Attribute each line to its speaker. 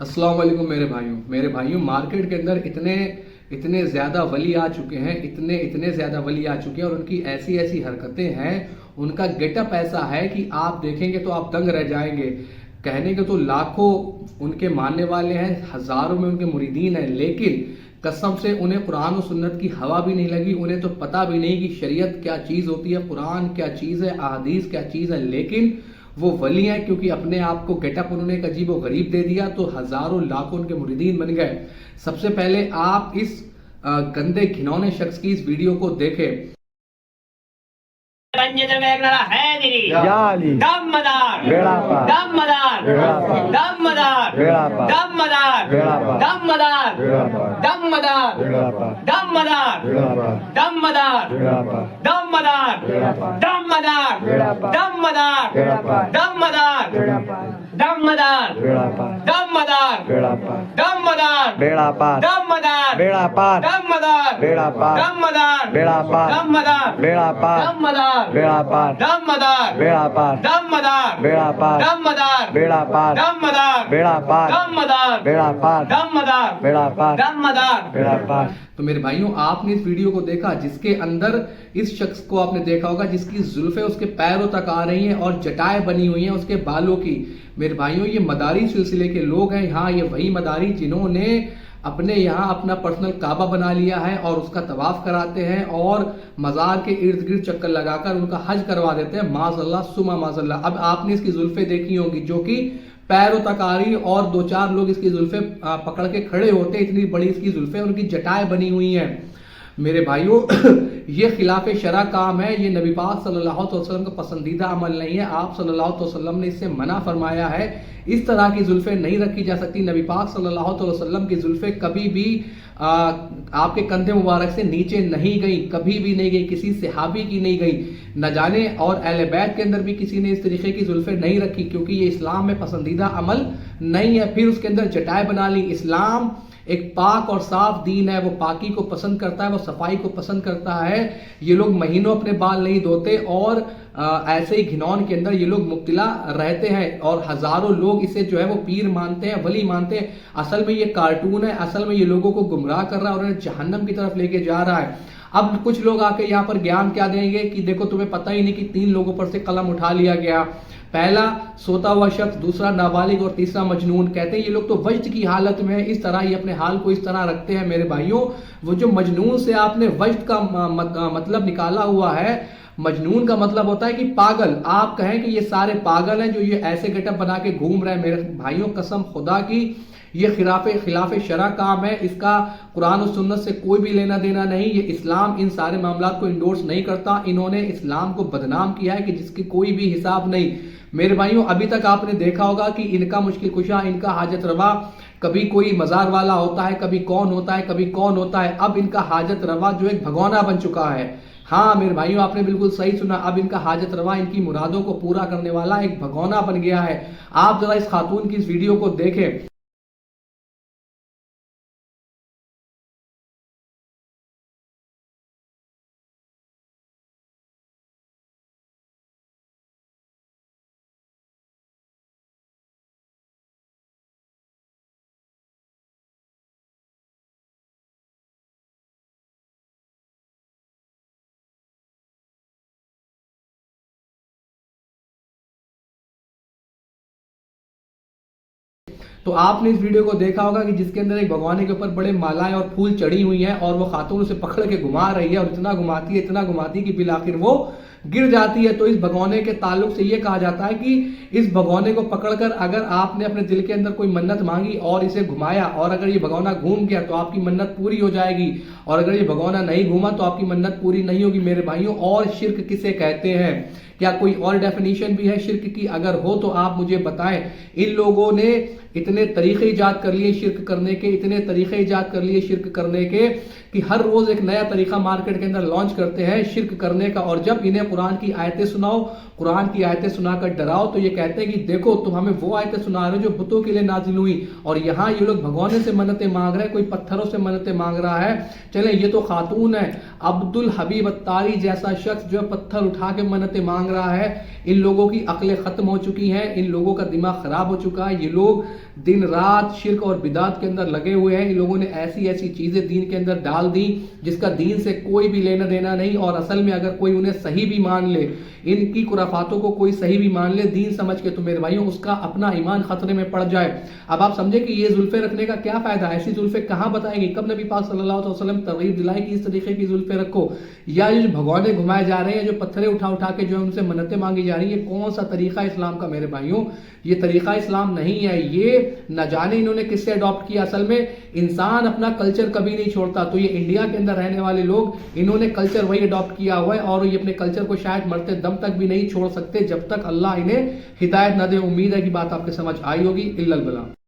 Speaker 1: अस्सलाम वालेकुम मेरे भाइयों मार्केट के अंदर इतने ज़्यादा वली आ चुके हैं, इतने ज़्यादा वली आ चुके हैं और उनकी ऐसी ऐसी हरकतें हैं, उनका गेटअप ऐसा है कि आप देखेंगे तो आप दंग रह जाएंगे। कहने के तो लाखों उनके मानने वाले हैं, हज़ारों में उनके मुरीदीन हैं, लेकिन कसम से उन्हें कुरान और सुन्नत की हवा भी नहीं लगी। उन्हें तो पता भी नहीं कि शरीयत क्या चीज़ होती है, कुरान क्या चीज़ है, अहादीस क्या चीज़ है, लेकिन वो वली हैं क्योंकि अपने आप को गेटअप उन्होंने एक अजीब व गरीब दे दिया तो हजारों लाखों उनके मुरीदीन बन गए। सबसे पहले आप इस गंदे घिनौने शख्स की इस वीडियो को देखें। तो मेरे भाइयों आपने इस वीडियो को देखा जिसके अंदर इस शख्स को आपने देखा होगा जिसकी जुल्फें उसके पैरों तक आ रही हैं और जटाएं बनी हुई हैं उसके बालों की। मेरे भाइयों ये मदारी सिलसिले के लोग हैं। हाँ, ये वही मदारी जिन्होंने अपने यहाँ अपना पर्सनल काबा बना लिया है और उसका तवाफ कराते हैं और मज़ार के इर्द गिर्द चक्कर लगाकर उनका हज करवा देते हैं। माज़अल्लाह सुमा माज़अल्लाह। अब आपने इसकी जुल्फें देखी होंगी जो कि पैरों तक आ रही और दो चार लोग इसकी जुल्फें पकड़ के खड़े होते, इतनी बड़ी इसकी जुल्फें, उनकी जटाएं बनी हुई हैं। मेरे भाइयों ये खिलाफ शरा काम है, ये नबी पाक सल्लल्लाहु अलैहि वसल्लम का पसंदीदा अमल नहीं है। आप सल्लल्लाहु अलैहि वसल्लम ने इससे मना फरमाया है। इस तरह की जुल्फें नहीं रखी जा सकती। नबी पाक सल्लल्लाहु अलैहि वसल्लम की जुल्फें कभी भी आपके कंधे मुबारक से नीचे नहीं गई, कभी भी नहीं गई, किसी सहाबी की नहीं गई, न जाने और अहले बैत के अंदर भी किसी ने इस तरीके की जुल्फें नहीं रखी क्योंकि ये इस्लाम में पसंदीदा अमल नहीं है। फिर उसके अंदर जटाएं बना ली। इस्लाम एक पाक और साफ दीन है, वो पाकी को पसंद करता है, वो सफाई को पसंद करता है। ये लोग महीनों अपने बाल नहीं धोते और ऐसे ही घिनौन के अंदर ये लोग मुब्तला रहते हैं और हजारों लोग इसे जो है वो पीर मानते हैं, वली मानते हैं। असल में ये कार्टून है, असल में ये लोगों को गुमराह कर रहा है और उन्हें जहन्नम की तरफ लेके जा रहा है। अब कुछ लोग आके यहाँ पर ज्ञान क्या देंगे कि देखो तुम्हें पता ही नहीं कि 3 लोगों पर से कलम उठा लिया गया, पहला सोता हुआ शख्स, दूसरा नाबालिग और तीसरा मजनून। कहते हैं ये लोग तो वज्द की हालत में है, इस तरह ये अपने हाल को इस तरह रखते हैं। मेरे भाइयों वो जो मजनून से आपने वज्द का मतलब निकाला हुआ है, मजनून का मतलब होता है कि पागल। आप कहें कि ये सारे पागल हैं जो ये ऐसे गेटअप बना के घूम रहे हैं। मेरे भाइयों कसम खुदा की ये खिलाफ शरा काम है, इसका कुरान और सुन्नत से कोई भी लेना देना नहीं। ये इस्लाम इन सारे मामलात को इंडोर्स नहीं करता। इन्होंने इस्लाम को बदनाम किया है कि जिसकी कोई भी हिसाब नहीं। मेरे भाइयों अभी तक आपने देखा होगा कि इनका मुश्किल कुशा, इनका हाजत रवा कभी कोई मजार वाला होता है, कभी कौन होता है, कभी कौन होता है। अब इनका हाजत रवा जो एक भगोना बन चुका है। हाँ मेरे भाइयों आपने बिल्कुल सही सुना। अब इनका हाजत रवा, इनकी मुरादों को पूरा करने वाला एक भगोना बन गया है। आप जरा इस खातून की इस वीडियो को देखें। तो आपने इस वीडियो को देखा होगा कि जिसके अंदर एक भगवान के ऊपर बड़े मालाएं और फूल चढ़ी हुई हैं और वो खातून उसे पकड़ के घुमा रही है और इतना घुमाती है कि बिल आखिर वो गिर जाती है। तो इस भगोने के ताल्लुक से ये कहा जाता है कि इस भगोने को पकड़कर अगर आपने अपने दिल के अंदर कोई मन्नत मांगी और इसे घुमाया और अगर ये भगोना घूम गया तो आपकी मन्नत पूरी हो जाएगी, और अगर ये भगोना नहीं घूमा तो आपकी मन्नत पूरी नहीं होगी। मेरे भाइयों और शिर्क किसे कहते हैं? क्या कोई और डेफिनेशन भी है शिर्क की? अगर हो तो आप मुझे बताएं। इन लोगों ने इतने तरीके ईजाद कर लिए शिर्क करने के, इतने तरीके ईजाद कर लिए शिर्क करने के कि हर रोज एक नया तरीका मार्केट के अंदर लॉन्च करते हैं शिर्क करने का। और जब इन्हें कुरान की आयतें सुनाओ, कुरान की आयतें सुनाकर डराओ तो ये कहते हैं कि देखो तुम हमें वो आयतें सुना रहे हो जो बुतों के लिए नाजिल हुई, और यहाँ ये लोग भगवाने से मन्नतें मांग रहे हैं, कोई पत्थरों से मन्नतें मांग रहा है। चले ये तो खातून है, अब्दुल हबीब अत्तारी जैसा शख्स जो पत्थर उठा के मन्नतें मांग مانگ رہا ہے. ان لوگوں کی عقلیں ختم ہو چکی ہیں, ان لوگوں کا دماغ خراب ہو چکا ہے. یہ لوگ دن رات شرک اور بدعت کے اندر لگے ہوئے ہیں. ان لوگوں نے ایسی ایسی چیزیں دین کے اندر ڈال دی جس کا دین سے کوئی بھی لینا دینا نہیں, اور اصل میں اگر کوئی انہیں صحیح بھی مان لے, ان کی خرافاتوں کو کوئی صحیح بھی مان لے دین سمجھ کے, تو میرے بھائیوں اس کا اپنا ایمان خطرے میں پڑ جائے. اب آپ سمجھے کہ یہ زلفیں رکھنے کا کیا فائدہ ہے؟ ایسی زلفیں کہاں بتائیں گی؟ کب نبی پاک صلی اللہ علیہ وسلم ترغیب دلائے کہ اس طریقے کی زلفیں رکھو؟ یا یہ جو بھگونے گھمائے جا رہے ہیں, جو پتھریں اٹھا اٹھا کے جو ہے ان سے منتیں مانگی جا رہی ہیں, یہ کون سا طریقہ اسلام کا میرے بھائیوں؟ یہ طریقہ اسلام نہیں ہے. یہ نہ جانے انہوں نے کس سے اڈاپٹ کیا. اصل میں انسان اپنا کلچر کبھی نہیں چھوڑتا, تو یہ انڈیا کے اندر رہنے والے لوگ, انہوں نے کلچر وہی اڈاپٹ کیا ہوا ہے, اور یہ اپنے کلچر کو شاید مرتے دم تک بھی نہیں چھوڑ سکتے جب تک اللہ انہیں ہدایت نہ دے. امید ہے کہ بات آپ کے سمجھ آئی ہوگی. الا البلاغ.